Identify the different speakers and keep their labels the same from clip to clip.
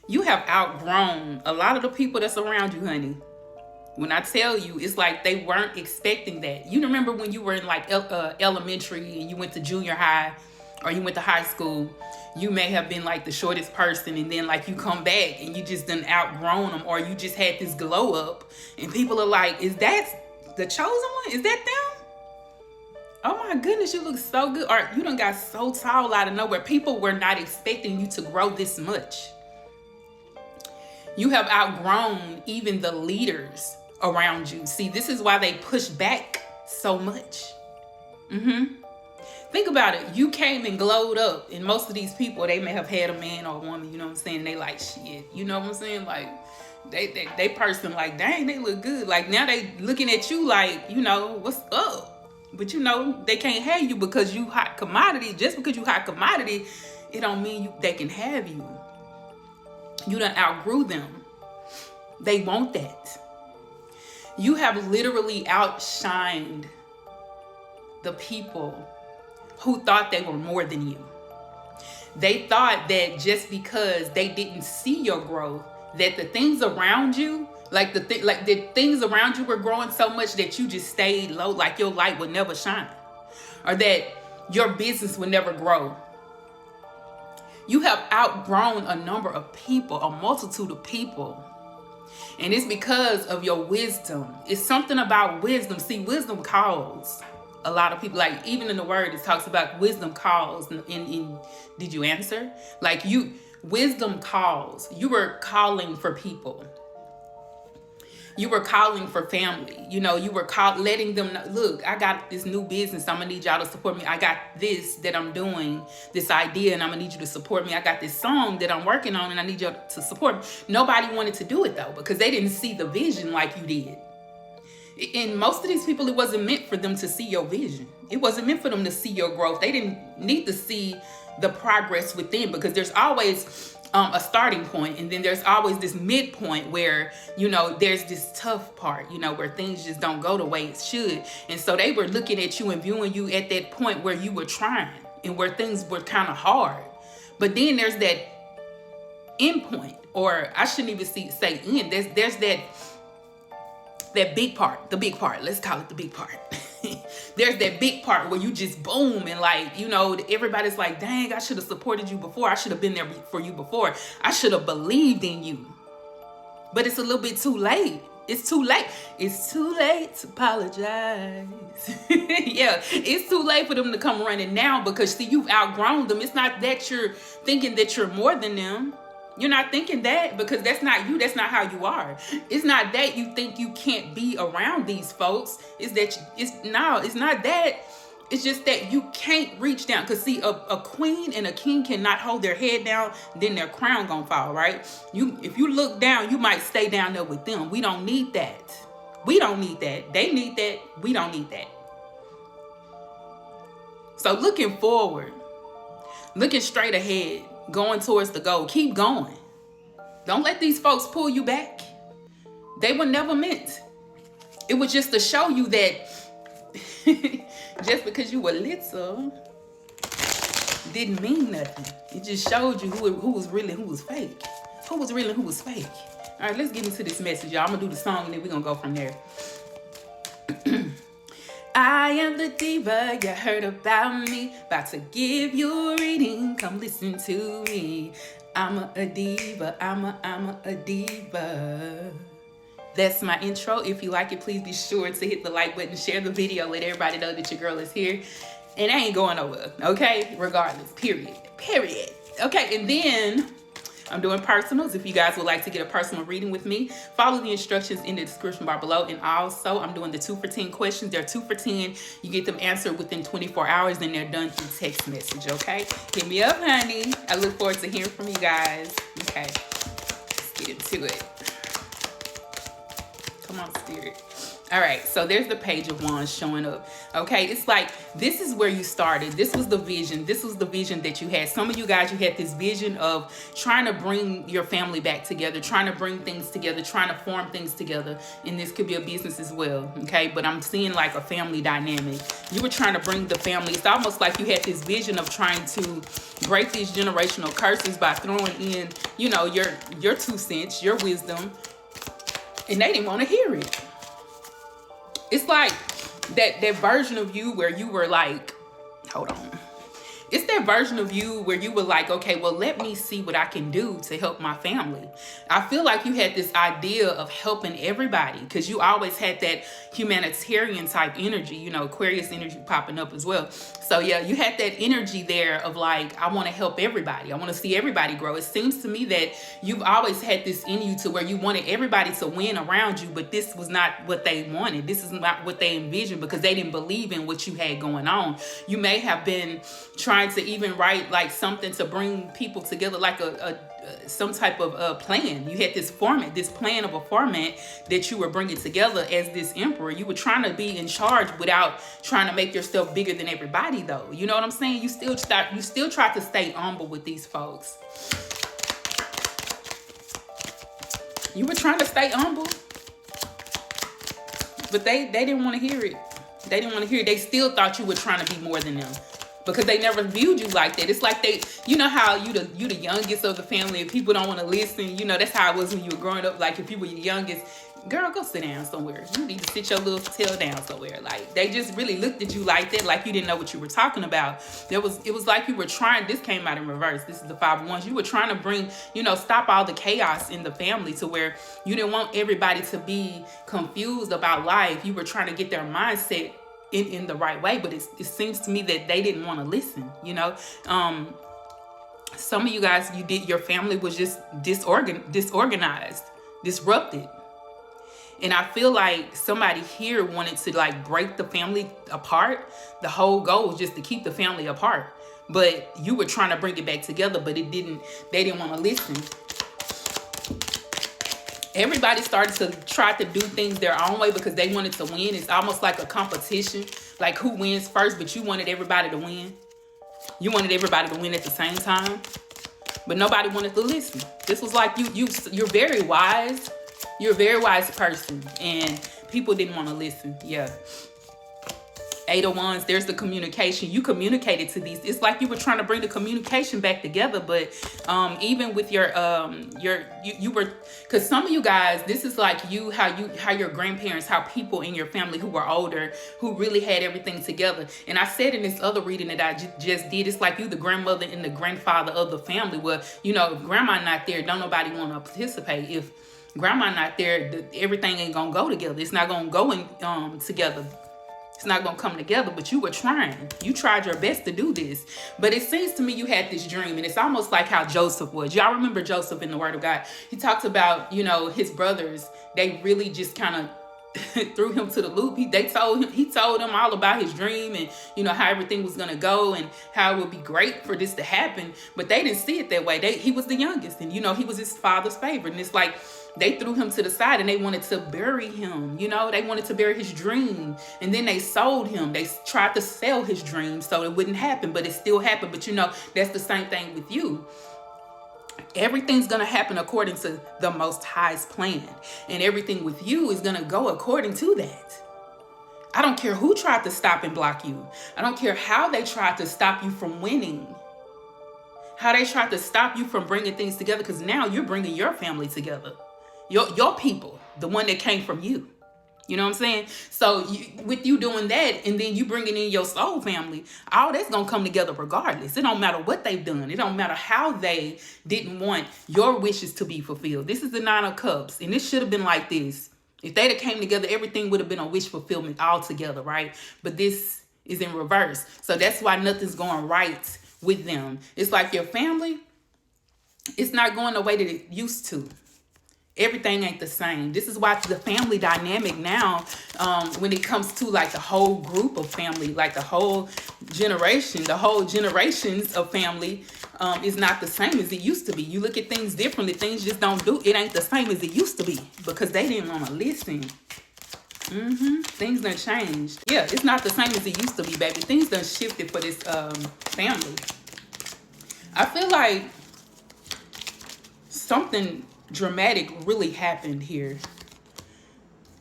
Speaker 1: You have outgrown a lot of the people that's around you, honey. When I tell you, it's like they weren't expecting that. You remember when you were in like elementary and you went to junior high or you went to high school, you may have been like the shortest person, and then like you come back and you just done outgrown them, or you just had this glow up and people are like, is that the chosen one? Is that them? Oh my goodness, you look so good. Or you done got so tall out of nowhere. People were not expecting you to grow this much. You have outgrown even the leaders around you. See, this is why they push back so much. Think about it. You came and glowed up, and most of these people, they may have had a man or a woman, you know what I'm saying? They like, shit, you know what I'm saying? Like, they person like, dang, they look good. Like, now they looking at you like, you know, what's up? But you know, they can't have you because you hot commodity. Just because you hot commodity, it don't mean they can have you. You done outgrew them. They want that. You have literally outshined the people who thought they were more than you. They thought that just because they didn't see your growth, that the things around you, like the things around you were growing so much that you just stayed low, like your light would never shine, or that your business would never grow. You have outgrown a number of people, a multitude of people. And it's because of your wisdom. It's something about wisdom. See, wisdom calls a lot of people. Like, even in the word, it talks about wisdom calls. In did you answer? Like, wisdom calls. You were calling for people. You were calling for family. You know, you were letting them know, look, I got this new business. I'm going to need y'all to support me. I got this that I'm doing, this idea, and I'm going to need you to support me. I got this song that I'm working on, and I need y'all to support me. Nobody wanted to do it, though, because they didn't see the vision like you did. And most of these people, it wasn't meant for them to see your vision. It wasn't meant for them to see your growth. They didn't need to see the progress within, because there's always a starting point, and then there's always this midpoint where, you know, there's this tough part, you know, where things just don't go the way it should. And so they were looking at you and viewing you at that point where you were trying and where things were kind of hard. But then there's that end point, or I shouldn't even say end. There's that big part, the big part. Let's call it the big part. There's that big part where you just boom, and like, you know, everybody's like, dang, I should have supported you before. I should have been there for you before. I should have believed in you. But it's a little bit too late. It's too late. It's too late to apologize. Yeah, it's too late for them to come running now, because see, you've outgrown them. It's not that you're thinking that you're more than them. You're not thinking that, because that's not you. That's not how you are. It's not that you think you can't be around these folks. It's not that. It's just that you can't reach down. Because see, a queen and a king cannot hold their head down, then their crown gonna fall, right? If you look down, you might stay down there with them. We don't need that. We don't need that. They need that. We don't need that. So looking forward, looking straight ahead, going towards the goal. Keep going. Don't let these folks pull you back. They were never meant. It was just to show you that just because you were little didn't mean nothing. It just showed you who was real and who was fake. Who was real and who was fake. All right, let's get into this message, y'all. I'm going to do the song and then we're going to go from there. I am the diva, you heard about me. About to give you a reading, come listen to me. I'm a diva, I'm a diva. That's my intro. If you like it, please be sure to hit the like button, share the video, let everybody know that your girl is here. And I ain't going nowhere, okay? Regardless, period. Okay, and then I'm doing personals. If you guys would like to get a personal reading with me, follow the instructions in the description bar below. And also, I'm doing the 2 for 10 questions. They're 2 for 10. You get them answered within 24 hours, and they're done through text message, okay? Hit me up, honey. I look forward to hearing from you guys. Okay, let's get into it. Come on, Spirit. All right, so there's the Page of Wands showing up. Okay, it's like this is where you started. This was the vision. This was the vision that you had. Some of you guys, you had this vision of trying to bring your family back together, trying to bring things together, trying to form things together. And this could be a business as well. Okay, but I'm seeing like a family dynamic. You were trying to bring the family. It's almost like you had this vision of trying to break these generational curses by throwing in, you know, your 2 cents, your wisdom, and they didn't want to hear it. It's like that version of you where you were like, hold on. It's that version of you where you were like, okay, well, let me see what I can do to help my family. I feel like you had this idea of helping everybody because you always had that humanitarian type energy, you know, Aquarius energy popping up as well. So yeah, you had that energy there of like, I want to help everybody. I want to see everybody grow. It seems to me that you've always had this in you to where you wanted everybody to win around you, but this was not what they wanted. This is not what they envisioned because they didn't believe in what you had going on. You may have been trying to even write like something to bring people together, like some type of plan. You had this format, this plan of a format that you were bringing together as this emperor. You were trying to be in charge without trying to make yourself bigger than everybody, though. You know what I'm saying? You still try to stay humble with these folks. You were trying to stay humble, but they didn't want to hear it. They didn't want to hear it. They still thought you were trying to be more than them. Because they never viewed you like that. It's like they, you know how you the youngest of the family and people don't want to listen. You know, that's how it was when you were growing up. Like if you were your youngest, girl, go sit down somewhere. You need to sit your little tail down somewhere. Like they just really looked at you like that, like you didn't know what you were talking about. It was like you were trying, this came out in reverse. This is the 5 of Wands. You were trying to bring, you know, stop all the chaos in the family to where you didn't want everybody to be confused about life. You were trying to get their mindset in the right way, but it seems to me that they didn't want to listen, you know. Some of you guys, your family was just disorganized, disrupted. And I feel like somebody here wanted to like break the family apart. The whole goal was just to keep the family apart. But you were trying to bring it back together, but they didn't want to listen. Everybody started to try to do things their own way because they wanted to win. It's almost like a competition, like who wins first, but you wanted everybody to win. You wanted everybody to win at the same time, but nobody wanted to listen. This was like you're very wise. You're a very wise person, and people didn't want to listen. Yeah. 8 of Wands, there's the communication. You communicated to these. It's like you were trying to bring the communication back together, but even with you were, because some of you guys, this is like how your grandparents, how people in your family who were older, who really had everything together. And I said in this other reading that I just did, it's like you the grandmother and the grandfather of the family. Well, you know, if grandma not there, don't nobody want to participate. If grandma not there, everything ain't gonna go together. It's not gonna go in together. It's not going to come together, but you were trying. You tried your best to do this. But it seems to me you had this dream, and it's almost like how Joseph was. Y'all remember Joseph in the Word of God? He talks about, you know, his brothers. They really just kind of threw him to the loop. He told them all about his dream and, you know, how everything was going to go and how it would be great for this to happen. But they didn't see it that way. He was the youngest, and, you know, he was his father's favorite. And it's like, they threw him to the side and they wanted to bury him. You know, they wanted to bury his dream. And then they sold him. They tried to sell his dream so it wouldn't happen, but it still happened. But you know, that's the same thing with you. Everything's going to happen according to the Most High's plan. And everything with you is going to go according to that. I don't care who tried to stop and block you. I don't care how they tried to stop you from winning. How they tried to stop you from bringing things together, because now you're bringing your family together. Your people, the one that came from you. You know what I'm saying? So with you doing that, and then you bringing in your soul family, all that's going to come together regardless. It don't matter what they've done. It don't matter how they didn't want your wishes to be fulfilled. This is the 9 of Cups, and this should have been like this. If they'd have came together, everything would have been a wish fulfillment all together, right? But this is in reverse. So that's why nothing's going right with them. It's like your family, it's not going the way that it used to. Everything ain't the same. This is why the family dynamic now, when it comes to like the whole group of family, like the whole generation, the whole generations of family is not the same as it used to be. You look at things differently. Things just don't do. It ain't the same as it used to be because they didn't want to listen. Things done changed. Yeah, it's not the same as it used to be, baby. Things done shifted for this family. I feel like something dramatic really happened here.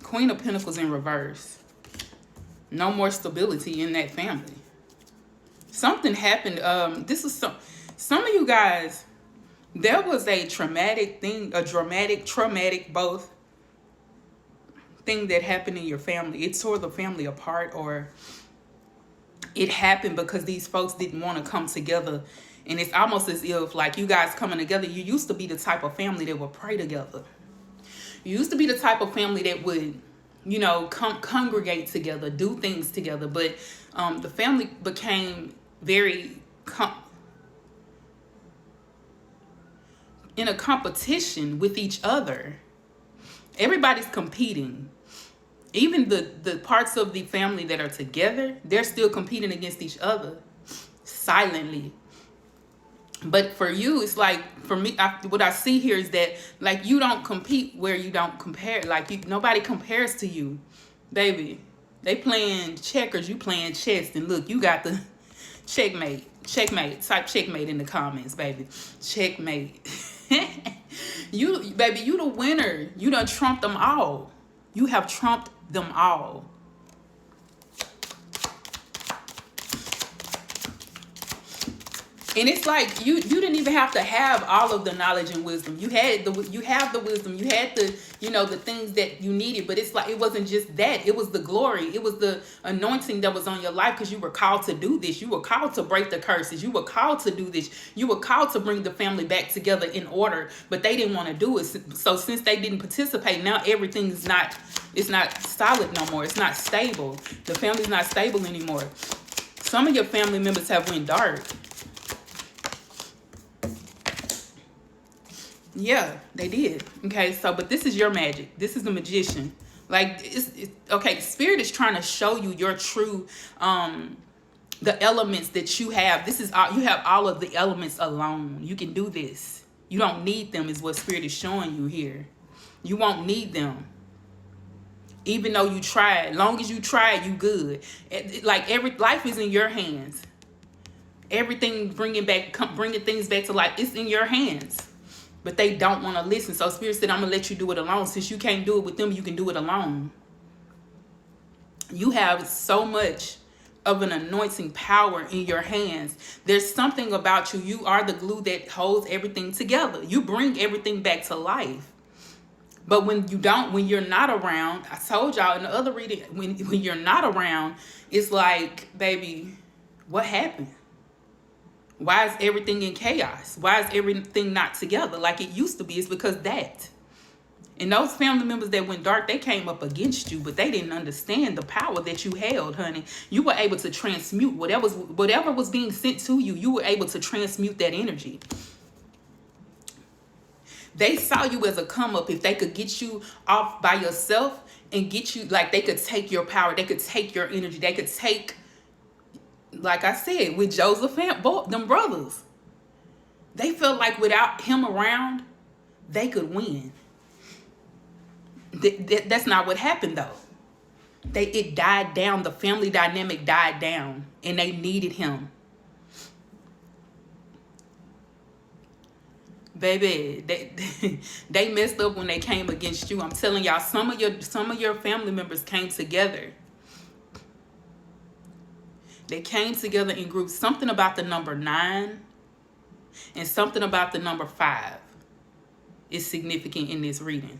Speaker 1: Queen of Pentacles in reverse. No more stability in that family. Something happened. This is some of you guys, there was a traumatic thing, traumatic both thing that happened in your family. It tore the family apart, or it happened because these folks didn't want to come together. And it's almost as if, like, you guys coming together, you used to be the type of family that would pray together. You used to be the type of family that would, you know, congregate together, do things together. But the family became very in a competition with each other. Everybody's competing. Even the parts of the family that are together, they're still competing against each other silently. But for you, it's like, for me, what I see here is that, like, you don't compete where you don't compare. Like, nobody compares to you, baby. They playing checkers, you playing chess. And look, you got the checkmate. Type checkmate in the comments, baby. Checkmate. Baby, you the winner. You done trumped them all. You have trumped them all. And it's like you didn't even have to have all of the knowledge and wisdom. You have the wisdom. You had the, you know, the things that you needed. But it's like, it wasn't just that. It was the glory. It was the anointing that was on your life, because you were called to do this. You were called to break the curses. You were called to do this. You were called to bring the family back together in order. But they didn't want to do it. So since they didn't participate, now everything's not, it's not solid no more. It's not stable. The family's not stable anymore. Some of your family members have went dark. Yeah, they did. Okay, so, but this is your magic. This is the magician. Like, it's okay, Spirit is trying to show you your true, the elements that you have. This is all, you have all of the elements alone. You can do this. You don't need them, is what Spirit is showing you here. You won't need them. Even though you tried. Long as you tried, you good. Like, life is in your hands. Everything bringing things back to life, it's in your hands. But they don't want to listen. So Spirit said, I'm going to let you do it alone. Since you can't do it with them, you can do it alone. You have so much of an anointing power in your hands. There's something about you. You are the glue that holds everything together. You bring everything back to life. But when you're not around, I told y'all in the other reading, when you're not around, it's like, baby, what happened? Why is everything in chaos? Why is everything not together like it used to be? It's because that. And those family members that went dark, they came up against you, but they didn't understand the power that you held, honey. You were able to transmute whatever was being sent to you. You were able to transmute that energy. They saw you as a come up. If they could get you off by yourself and get you, like, they could take your power. They could take your energy. They could take, like I said, with Joseph and them brothers, they felt like without him around, they could win. That's not what happened, though. It died down. The family dynamic died down, and they needed him. Baby, they messed up when they came against you. I'm telling y'all, some of your family members came together. They came together in groups. Something about the number 9 and something about the number 5 is significant in this reading.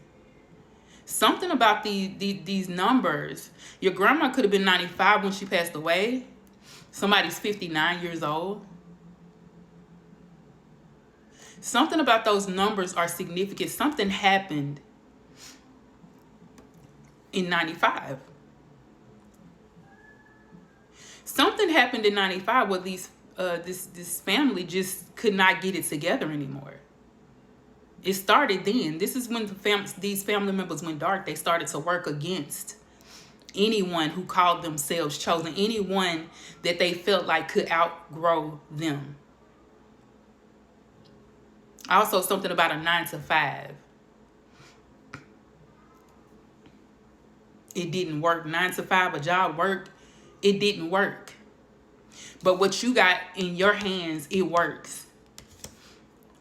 Speaker 1: Something about these numbers. Your grandma could have been 95 when she passed away. Somebody's 59 years old. Something about those numbers are significant. Something happened in 95. Something happened in 95 where this family just could not get it together anymore. It started then. This is when these family members went dark. They started to work against anyone who called themselves chosen, anyone that they felt like could outgrow them. Also, something about a 9 to 5. It didn't work. 9 to 5, a job worked. It didn't work. But what you got in your hands, it works.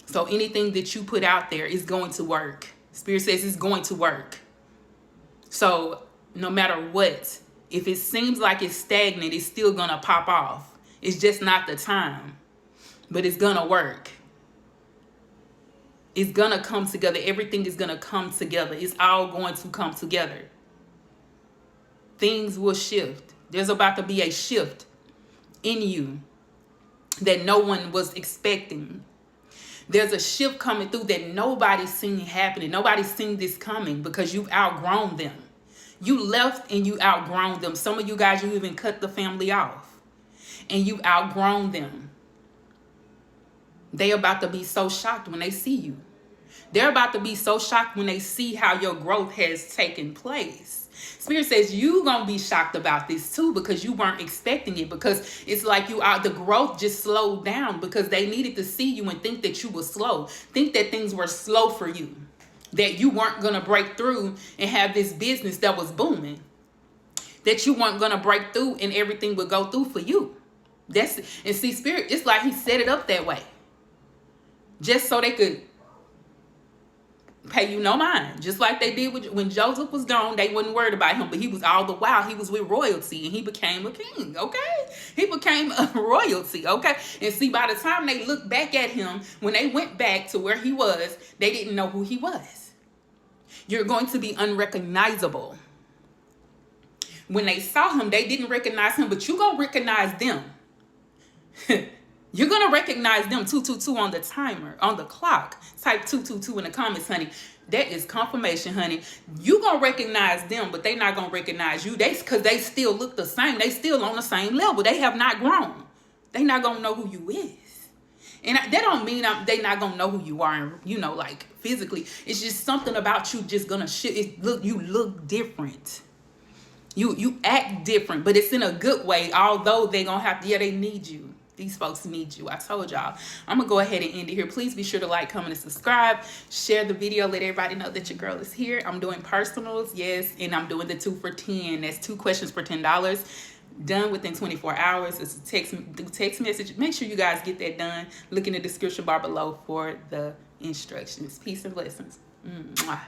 Speaker 1: So anything that you put out there is going to work. Spirit says it's going to work. So no matter what, if it seems like it's stagnant, it's still going to pop off. It's just not the time. But it's going to work. It's going to come together. Everything is going to come together. It's all going to come together. Things will shift. There's about to be a shift in you that no one was expecting. There's a shift coming through that nobody's seen happening. Nobody's seen this coming because you've outgrown them. You left and you outgrown them. Some of you guys, you even cut the family off and you've outgrown them. They about to be so shocked when they see you. They're about to be so shocked when they see how your growth has taken place. Spirit says you're going to be shocked about this too because you weren't expecting it, because it's like the growth just slowed down because they needed to see you and think that you were slow. Think that things were slow for you, that you weren't going to break through and have this business that was booming, that you weren't going to break through and everything would go through for you. And see, Spirit, it's like he set it up that way just so they could pay you no mind. Just like they did when Joseph was gone, they wasn't worried about him, but he was all the while, he was with royalty and he became a king, okay? He became a royalty, okay? And see, by the time they looked back at him, when they went back to where he was, they didn't know who he was. You're going to be unrecognizable. When they saw him, they didn't recognize him, but you're going to recognize them. You're going to recognize them. 222 on the timer, on the clock. Type 222 in the comments, honey. That is confirmation, honey. You're going to recognize them, but they're not going to recognize you. Because they still look the same. They still on the same level. They have not grown. They not going to know who you is. And that don't mean they not going to know who you are, like physically. It's just something about you just going to shift. You look different. You act different, but it's in a good way. Although they're going to have to, they need you. These folks need you. I told y'all. I'm going to go ahead and end it here. Please be sure to like, comment, and subscribe. Share the video. Let everybody know that your girl is here. I'm doing personals, yes, and I'm doing the 2 for $10. That's 2 questions for $10. Done within 24 hours. It's a text message. Make sure you guys get that done. Look in the description bar below for the instructions. Peace and blessings. Mwah.